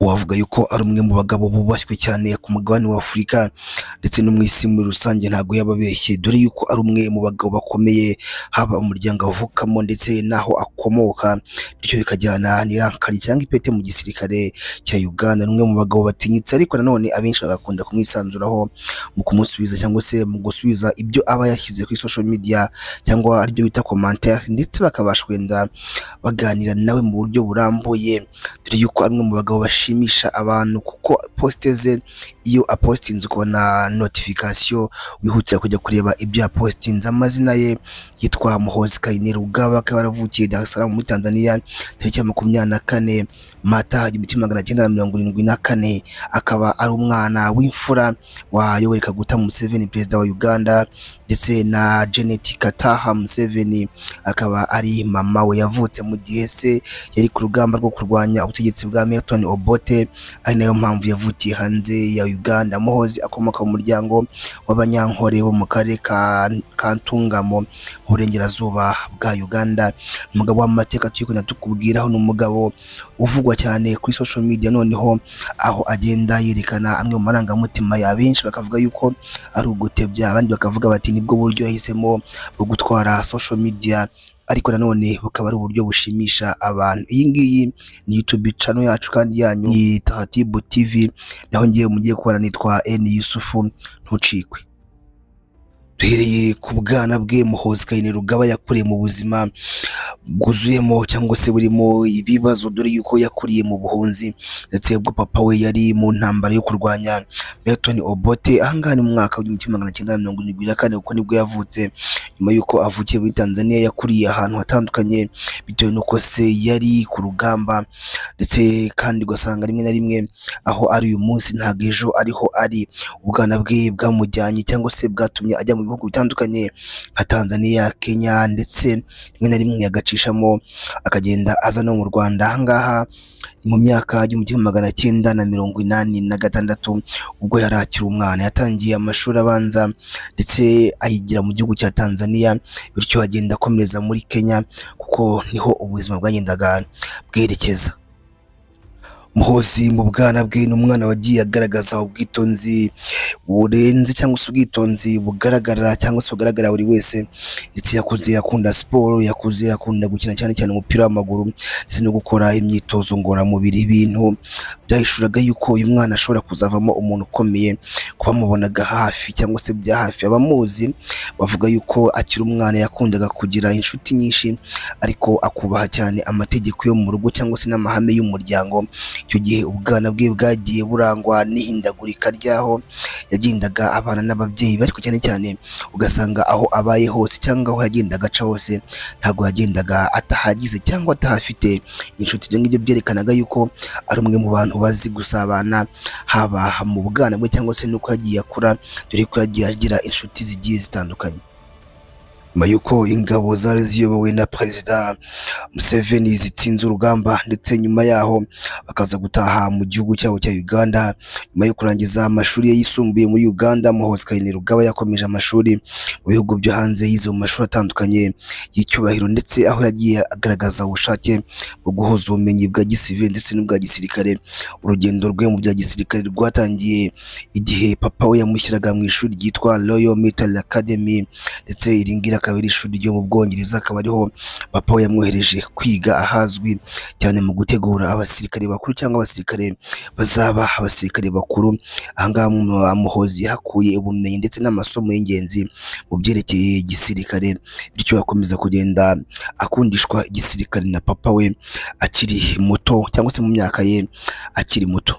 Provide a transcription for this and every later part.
Wavuga yuko ari umwe mu bagabo bubashywe cyane ku mugabane wa Afurika ndetse no mu isi muri rusange, ntabwo yababeshye, dore yuko ari umwe mu bagabo bakomeye, haba umuryango avukamo ndetse n'aho akomoka, bityo bikajyana n'irankari cyangwa ipete mu gisirikare cya Uganda. Ni umwe mu bagabo batinyitse, ariko nanone abenshi bagakunda kumwisanzuraho mu kumusubiza cyangwa se mu gusubiza ibyo aba yashyize kuri social media cyangwa aribyo bita commentaire, ndetse bakabasha kwenda baganira nawe mu buryo burambuye, dore yuko ari umwe mu bagabo bashimisha abantu, kuko poste ze iyo apostinze ukabona notification wihutira kujya kureba ibyo apostinze. Amazina ye yitwa Muhoozi Kainerugaba, akaba yaravukiye Dar es Salaam muri Tanzania tariki ya 24 Mata 1974, akaba ari umwana w'imfura wa Yoweri Kaguta Museveni, perezida wa Uganda, ndetse na Janet Kataha Museveni, akaba ari mama we. Yavutse mu gihe se yari ku rugamba rwo kurwanya ubutegetsi bwa Milton Obote, ari nayo mpamvu yavutiye hanze ya Uganda. Muhoozi akomoka mu muryango w'abanyankore bo mu karere ka Ntungamo mu burengerazuba bwa Uganda. Umugabo w'amateka tuyikunda tukubwiraho, ni umugabo uvugwa cyane kuri social media, noneho aho agenda yerekana amwe mu marangamutima ya benshi bakavuga yuko ari ugutebya, abandi bakavuga bati nibwo buryo yahisemo bwo gutwara social media, ariko nanone bukaba ari uburyo bushimisha abantu. Iyi ngiyi ni YouTube channel yacu kandi yanyu, ni Tahatibu TV, naho ngiye mugiye kubona nitwa N Yusufu, ntucikwe. Duhereye ku bwana bwe, Muhoozi Kainerugaba yakuriye mu buzima bwuzuyemo cyangwa se burimo ibibazo, dore yuko yakuriye mu buhunzi, ndetse ubwo papa we yari mu ntambara yo kurwanya Milton Obote. Ahangaha ni mu mwaka wa 1974 kuko nibwo yavutse. Nyuma yuko avukiye muri Tanzania, yakuriye ahantu hatandukanye bitewe nuko se yari ku rugamba, ndetse kandi ugasanga rimwe na rimwe aho ari uyu munsi ntabwo ejo ariho ari. Ubwana bwe bwamujyanye cyangwa se bwatumye ajya mu bihugu bitandukanye nka Tanzania, Kenya, ndetse rimwe na rimwe agacishamo akagenda aza no mu Rwanda. Ahangaha mu myaka y'1986 ubwo yari akiri umwana, yatangiye amashuri abanza ndetse ayigira mu gihugu cya Tanzania, bityo agenda akomereza muri Kenya kuko niho ubuzima bwagendaga bwerekeza. Muhoozi mu bwana bwe ni umwana wagiye agaragaza ubwitonzi burenze cyangwa se ubwitonzi bugaragara cyangwa se bugaragara buri wese, ndetse yakuze akunda siporo, yakuze akunda gukina cyane cyane umupira w'amaguru ndetse no gukora imyitozo ngororamubiri. Ibintu byahishuraga yuko uyu mwana ashobora kuzavamo umuntu ukomeye, kuba mubonaga hafi cyangwa se bya hafi. Abamuzi bavuga yuko akiri umwana yakundaga kugira inshuti nyinshi, ariko akubaha cyane amategeko yo mu rugo cyangwa se n'amahame y'umuryango. Icyo gihe ubwana bwe bwagiye burangwa n'ihindagurika ryaho yagendaga abana n'ababyeyi, ariko cyane cyane ugasanga aho abaye hose cyangwa aho yagendaga aca hose ntabwo yagendaga atahagize cyangwa atahafite inshuti. Ibyo ngibyo byerekanaga yuko ari umwe mu bantu bazi gusabana, haba mu bwana bwe cyangwa se nuko yagiye akura, dore ko yagiye agira inshuti zigiye zitandukanye. Nyuma yuko ingabo zari ziyobowe na Perezida Museveni zitsinze urugamba, ndetse nyuma yaho bakaza gutaha mu gihugu cyabo cya Uganda. Nyuma yo kurangiza amashuri ye yisumbuye muri Uganda, Muhoozi Kainerugaba yakomeje amashuri mu bihugu byo hanze, yize mu mashuri atandukanye y'icyubahiro, ndetse aho yagiye agaragaza ubushake bwo guhuza ubumenyi bwa gisivili ndetse n'ubwa gisirikare. Urugendo rwe mu bya gisirikare rwatangiye igihe papa we yamushyiraga mu ishuri ryitwa Royal Military Academy, ndetse iringira akaba ari ishuri ryo mu Bwongereza, akaba ariho papa we yamwohereje kwiga, ahazwi cyane mu gutegura abasirikare bakuru cyangwa abasirikare bazaba abasirikare bakuru. Ahangaha Muhoozi yahakuye ubumenyi ndetse n'amasomo y'ingenzi mu byerekeye igisirikare, bityo akomeza kugenda akundishwa igisirikare na papa we akiri muto cyangwa se mu myaka ye akiri muto.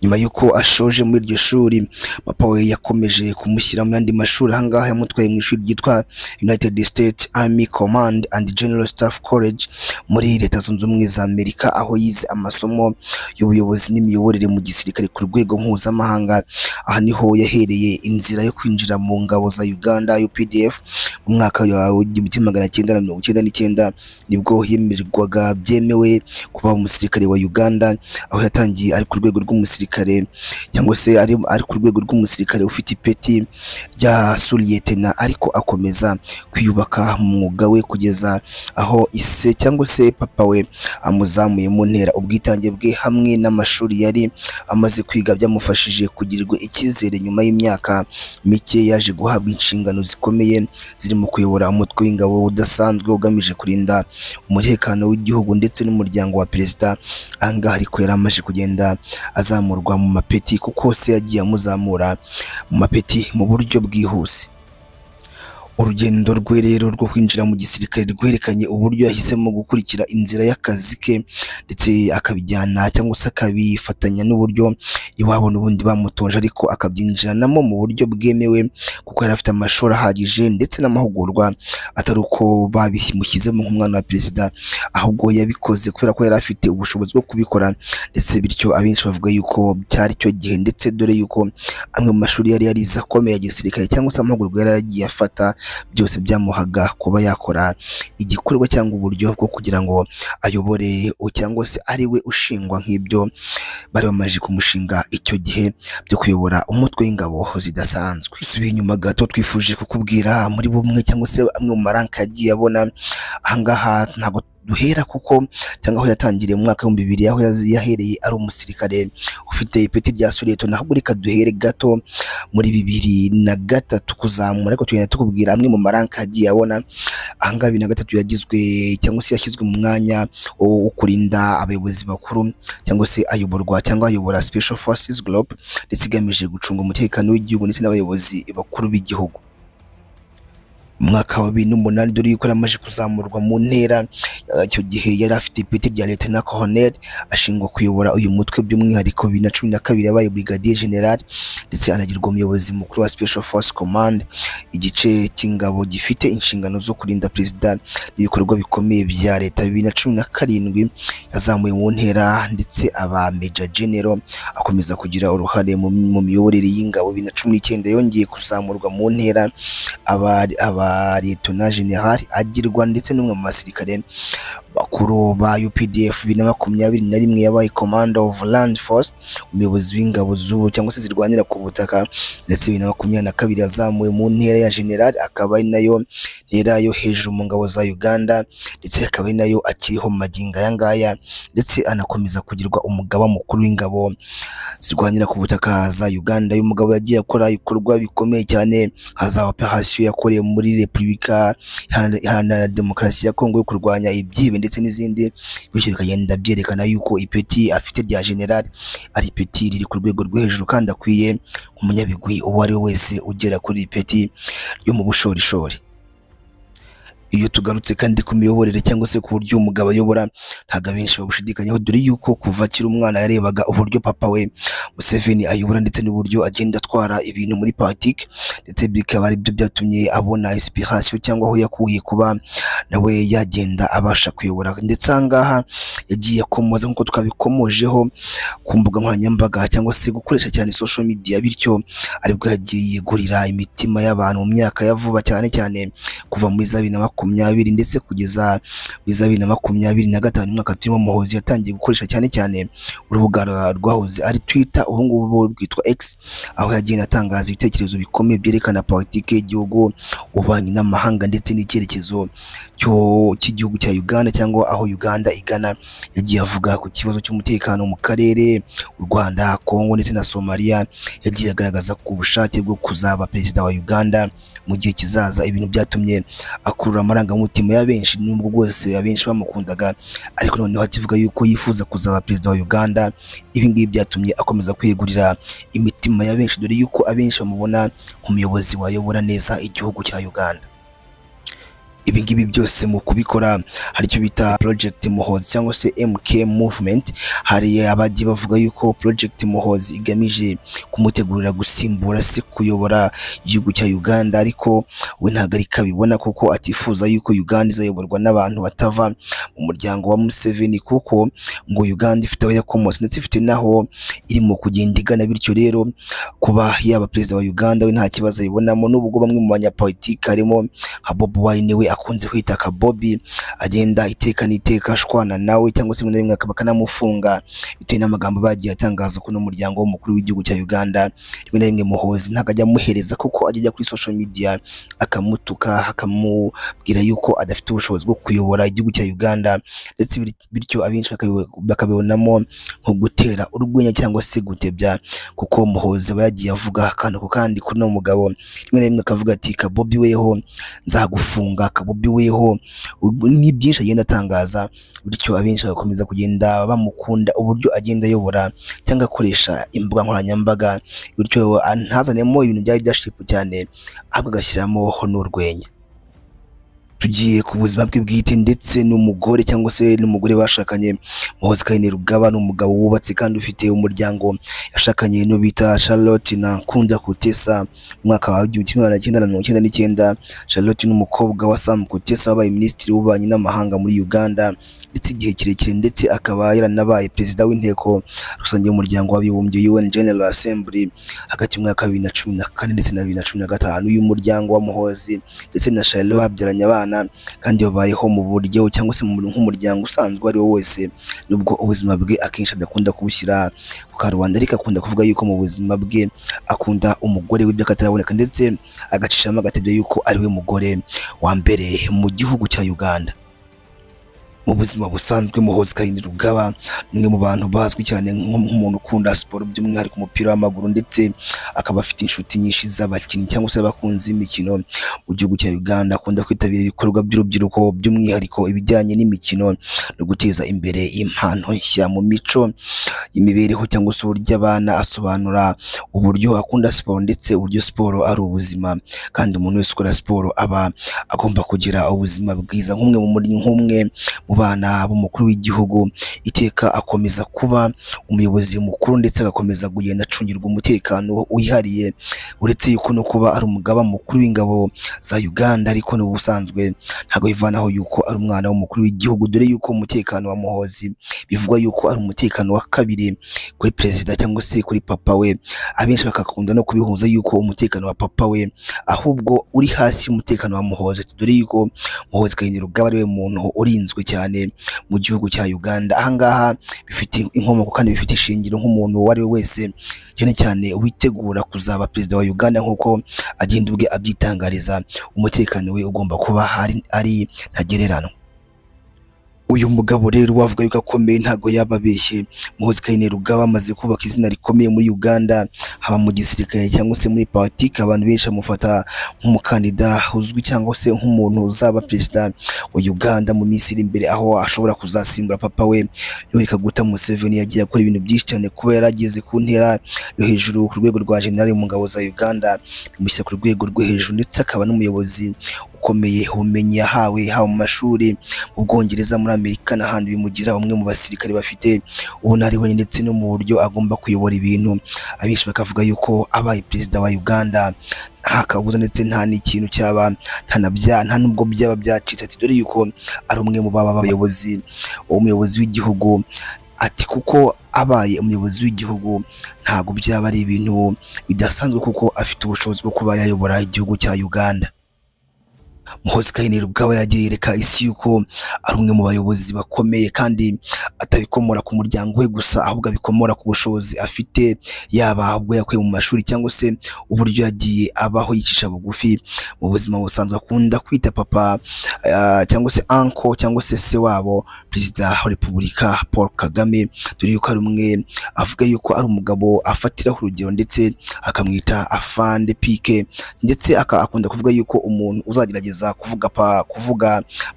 Nyuma yuko ashoje muri iryo shuri, papa we yakomeje kumushyira mu yandi mashuri. Ahangaha yamutwaye mu ishuri ryitwa United States Army Command and General Staff College muri Leta Zunze Ubumwe za Amerika, aho yize amasomo y'ubuyobozi n'imiyoborere mu gisirikare ku rwego mpuzamahanga. Aha niho yahereye inzira yo kwinjira mu ngabo za Uganda UPDF mu mwaka wa 1999, nibwo yemererwaga byemewe kuba umusirikare wa Uganda, aho yatangiye ari ku rwego rw'umusirikare umusirikare cyangwa se ari ku rwego rw'umusirikare ufite ipeti rya suriyetena, ariko akomeza kwiyubaka mu mwuga we kugeza aho ise cyangwa se papa we amuzamuye mu ntera. Ubwitange bwe hamwe n'amashuri yari amaze kwiga byamufashije kugirirwa icyizere. Nyuma y'imyaka mike yaje guhabwa inshingano zikomeye zirimo kuyobora umutwe w'ingabo udasanzwe ugamije kurinda umutekano w'igihugu ndetse n'umuryango wa perezida. Ahangaha ariko yari amaze kugenda azamurwa mu mapeti kuko se yagiye amuzamura mu mapeti mu buryo bwihuse. Urugendo rwe rero rwo kwinjira mu gisirikare rwerekanye uburyo yahisemo gukurikira inzira y'akazi ke ndetse akabijyana cyangwa se akabifatanya n'uburyo iwabo n'ubundi bamutoje, ariko akabyinjiranamo mu buryo bwemewe kuko yari afite amashuri ahagije ndetse n'amahugurwa, atari uko babimushyizemo nk'umwana wa perezida, ahubwo yabikoze kubera ko yari afite ubushobozi bwo kubikora, ndetse bityo abenshi bavuga yuko cyari cyo gihe, ndetse dore yuko amwe mu mashuri yari yarize akomeye ya gisirikare cyangwa se amahugurwa yari yaragiye afata byose byamuhaga kuba yakora igikorwa cyangwa uburyo bwo kugira ngo ayobore cyangwa se ari we ushingwa nk'ibyo bari bamaze kumushinga icyo gihe byo kuyobora umutwe w'ingabo zidasanzwe. Subiye inyuma gato, twifuje kukubwira muri bumwe cyangwa se amwe mu maranka yagiye abona. Ahangaha ntabwo duhera kuko cyangwa aho yatangiriye mu mwaka w'ibihumbi bibiri, aho yahereye ari umusirikare ufite ipeti rya suriyetona, ahubwo reka duhere gato muri 2003 kuzamura, ariko tugenda tukubwira amwe mu maranka yagiye abona. Ahangaha 2003 yagizwe cyangwa se yashyizwe mu mwanya wo kurinda abayobozi bakuru cyangwa se ayobora Special Forces Group, ndetse igamije gucunga umutekano w'igihugu ndetse n'abayobozi bakuru b'igihugu. Mwaka wa 2008 dore yuko yamaze kuzamurwa mu ntera. Icyo gihe yari afite ipeti rya Lieutenant Colonel, ashingwa kuyobora uyu mutwe by'umwihariko. 2012 yabaye Brigadier General ndetse anagirwa umuyobozi mukuru wa Special Force Command, igice cy'ingabo gifite inshingano zo kurinda perezida n'ibikorwa bikomeye bya leta. 2017 yazamuye mu ntera ndetse aba Major General, akomeza kugira uruhare mu miyoborere y'ingabo. 2019 yongeye kuzamurwa mu ntera aba Lieutenant General agirwa ndetse n'umwe mu basirikare bakuru ba UPDF. 2021 yabaye Commander of Land Force, umuyobozi w'ingabo z'ubu cyangwa se zirwanira ku butaka, ndetse 2022 yazamuwe mu ntera ya General, akaba ari nayo ntera yo hejuru mu ngabo za Uganda, ndetse akaba ari nayo akiriho mu magingo aya ngaya, ndetse anakomeza kugirwa umugaba mukuru w'ingabo zirwanira ku butaka za Uganda. Uyu mugabo yagiye akora ibikorwa bikomeye cyane, haza operation yakoreye muri Repubulika Iharanira Demokarasi ya Kongo yo kurwanya ibyibe ndetse n'izindi, bityo bikagenda byerekana yuko ipeti afite rya General ari ipeti riri ku rwego rwo hejuru kandi akwiye umunyabigwi uwo ari we wese ugera kuri ipeti ryo mu bushorishori. Iyo tugarutse kandi ku miyoborere cyangwa se ku buryo umugabo ayobora, ntago abenshi babushidikanyaho, dore yuko kuva akiri umwana yarebaga uburyo papa we Museveni ayobora ndetse n'uburyo agenda atwara ibintu muri politiki, ndetse bikaba ari byo byatumye abona inspiration cyangwa aho yakuye kuba nawe yagenda abasha kuyobora. Ndetse ahangaha yagiye akomoza nk'uko twabikomojeho ku mbuga nkoranyambaga cyangwa se gukoresha cyane social media, bityo aribwo yagiye yegurira imitima y'abantu mu myaka ya vuba, cyane cyane kuva muri 2020 ndetse kugeza muri 2025 umwaka turimo Muhozi yatangiye gukoresha cyane cyane urubuga rwahoze ari Twitter, ubu ngubu rwitwa X, aho yagiye atangaza ibitekerezo bikomeye byerekana politiki y'igihugu, ububanyi n'amahanga ndetse n'icyerekezo cy'igihugu cya Uganda cyangwa aho Uganda igana. Yagiye avuga ku kibazo cy'umutekano mu karere, u Rwanda, Kongo ndetse na Somalia. Yagiye agaragaza ku bushake bwo kuzaba perezida wa Uganda mu gihe kizaza, ibintu byatumye akurura amarangamutima ya benshi, nubwo bwose abenshi bamukundaga, ariko noneho akivuga yuko yifuza kuzaba perezida wa Uganda. Ibi ngibi byatumye akomeza kwiyegurira imitima ya benshi, dore yuko abenshi bamubona nk'umuyobozi wayobora neza igihugu cya Uganda. Ibi ngibi byose mu kubikora hari icyo bita Project Muhozi cyangwa se MK Movement. Hari abagiye bavuga yuko Project Muhozi igamije kumutegurira gusimbura se kuyobora igihugu cya Uganda, ariko we ntabwo ari kabibona kuko atifuza yuko Uganda izayoborwa n'abantu batava mu muryango wa Museveni, kuko ngo Uganda ifite aho yakomotse ndetse ifite naho irimo kugenda igana, bityo rero kuba yaba perezida wa Uganda we nta kibazo ayibonamo. Nubwo bamwe mu banyapolitiki harimo nka Bobi Wine we akunze kwita Kabobi agenda iteka n'iteka ashwana nawe cyangwa se rimwe na rimwe bakanamufunga bitewe n'amagambo bagiye atangaza ko n'umuryango w'umukuru w'igihugu cya Uganda. Rimwe na rimwe Muhoozi ntabwo ajya amuhereza kuko ajya kuri social media akamutuka akamubwira yuko adafite ubushobozi bwo kuyobora igihugu cya Uganda, ndetse bityo abenshi bakabibonamo nko gutera urwenya cyangwa se gutebya, kuko Muhoozi aba yagiye avuga akantu ku kandi kuri uno mugabo. Rimwe na rimwe akavuga ati Kabobi weho nzagufunga, Kabobi weho, ni byinshi agenda atangaza, bityo abenshi bagakomeza kugenda bamukunda uburyo agenda ayobora cyangwa akoresha imbuga nkoranyambaga, bityo ntazanemo ibintu bya leadership cyane ahubwo agashyiramo n'urwenya. Tugiye ku buzima bwe bwite ndetse n'umugore cyangwa se n'umugore bashakanye. Muhoozi Kainerugaba ni umugabo wubatse kandi ufite umuryango, yashakanye no bita Charlotte na Nkunda Kutesa mu mwaka wa 1999. Charlotte n'umukobwa wa Sam Kutesa wabaye minisitiri w'ububanyi n'amahanga muri Uganda ndetse igihe kirekire, ndetse akaba yaranabaye perezida w'inteko rusange y'umuryango w'abibumbye UN General Assembly hagati mu mwaka wa 2014 ndetse na 2015. Uyu muryango wa Muhoozi ndetse na Charlotte babyaranye abana kandi babayeho mu buryo cyangwa se nk'umuryango usanzwe ari wo wese, nubwo ubuzima bwe akenshi adakunda kubushyira ku karubanda, ariko akunda kuvuga yuko mu buzima bwe akunda umugore we by'akataraboneka, ndetse agacishamo agatebya yuko ari we mugore wa mbere mu gihugu cya Uganda. Mu buzima busanzwe Muhoozi Kainerugaba ni umwe mu bantu bazwi cyane nk'umuntu ukunda siporo by'umwihariko umupira w'amaguru, ndetse akaba afite inshuti nyinshi z'abakinnyi cyangwa se abakunzi b'imikino mu gihugu cya Uganda. Akunda kwitabira ibikorwa by'urubyiruko by'umwihariko ibijyanye n'imikino no guteza imbere impano nshya mu mico y'imibereho cyangwa se uburyo abana, asobanura uburyo akunda siporo ndetse uburyo siporo ari ubuzima, kandi umuntu wese ukora siporo aba agomba kugira ubuzima bwiza. Nk'umwe mu bana b'umukuru w'igihugu, iteka akomeza kuba umuyobozi mukuru ndetse agakomeza kugenda acungirwa umutekano wihariye, uretse yuko no kuba ari umugaba mukuru w'ingabo za Uganda, ariko n'ubusanzwe ntabwo bivanaho yuko ari umwana w'umukuru w'igihugu, dore yuko umutekano wa Muhoozi bivugwa yuko ari umutekano wa kabiri kuri perezida cyangwa se kuri papa we. Abenshi bakakunda no kubihuza yuko umutekano wa papa we ahubwo uri hasi y'umutekano wa Muhoozi, dore yuko Muhoozi Kainerugaba ari we muntu urinzwe cyane mu gihugu cya Uganda. Ahangaha bifite inkomoko kandi bifite ishingiro nk'umuntu uwo ari we wese cyane cyane witegura kuzaba perezida wa Uganda, nk'uko agenda ubwe abyitangariza. Umutekano we ugomba kuba ari ntagereranywa. Uyu mugabo rero wavuga yuko akomeye ntago yababeshye. Muhoozi Kainerugaba amaze kubaka izina rikomeye muri Uganda, haba mu gisirikare cyangwa se muri politiki. Abantu benshi bamufata nk'umukandida uzwi cyangwa se nk'umuntu uzaba perezida wa Uganda mu minsi iri imbere, aho ashobora kuzasimbura papa we Yoweri Kaguta Museveni. Yagiye akora ibintu byinshi cyane kuba yarageze ku ntera yo hejuru ku rwego rwa general mu ngabo za Uganda, bimushyira ku rwego rwo hejuru, ndetse akaba n'umuyobozi ukomeye. Ubumenyi yahawe haba mu mashuri mu Bwongereza, muri Amerika n'ahandi, bimugira umwe mu basirikare bafite ubunararibonye ndetse no mu buryo agomba kuyobora ibintu. Abenshi bakavuga yuko abaye perezida wa Uganda nta kabuza ndetse nta n'ikintu cyaba nta nubwo byaba byacitse, ati dore yuko ari umwe mu baba abayobozi, umuyobozi w'igihugu. Ati kuko abaye umuyobozi w'igihugu ntago byaba ari ibintu bidasanzwe, kuko afite ubushobozi bwo kuba yayobora igihugu cya Uganda. Muhoozi Kainerugaba yagiye yereka isi yuko ari umwe mu bayobozi bakomeye, kandi atabikomora ku muryango we gusa, ahubwo abikomora ku bushobozi afite, yaba ubwo yakuye mu mashuri cyangwa se uburyo yagiye abaho yicisha bugufi mu buzima busanzwe. Akunda kwita papa cyangwa se uncle cyangwa se wabo perezida wa Repubulika Paul Kagame, dore yuko ari umwe avuga yuko ari umugabo afatiraho urugero, ndetse akamwita afande pike, ndetse akunda kuvuga yuko umuntu uzagerageza kuvuga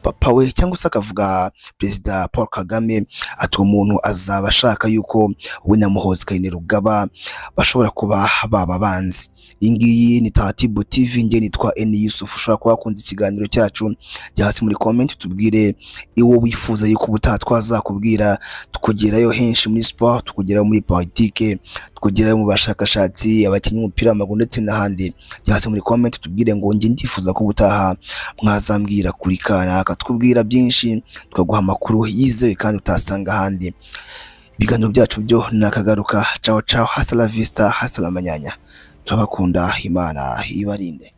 papa we cyangwa se akavuga perezida Paul Kagame, ati uwo muntu azaba ashaka yuko we na Muhoozi Kainerugaba bashobora kuba baba banzi. Iyi ngiyi ni Tatibu TV, nge nitwa Eni Yusufu. Ushobora kuba wakunze ikiganiro cyacu, jya hasi muri comment tubwire iwo wifuza yuko ubutaha twazakubwira, tukugerayo henshi muri sport, tukugerayo muri politike, tukugerayo mu bashakashatsi, abakinnyi b'umupira w'amaguru ndetse n'ahandi. Jya hasi muri comment tubwire ngo nge ndifuza ko ubutaha mwazambwira kuri kanaka, tukubwira byinshi, tukaguha amakuru yizewe kandi utasanga ahandi. Ibiganiro byacu byo nakagaruka. Ciao ciao, hasta la vista, hasta la manyanya. Turabakunda, Imana ibarinde.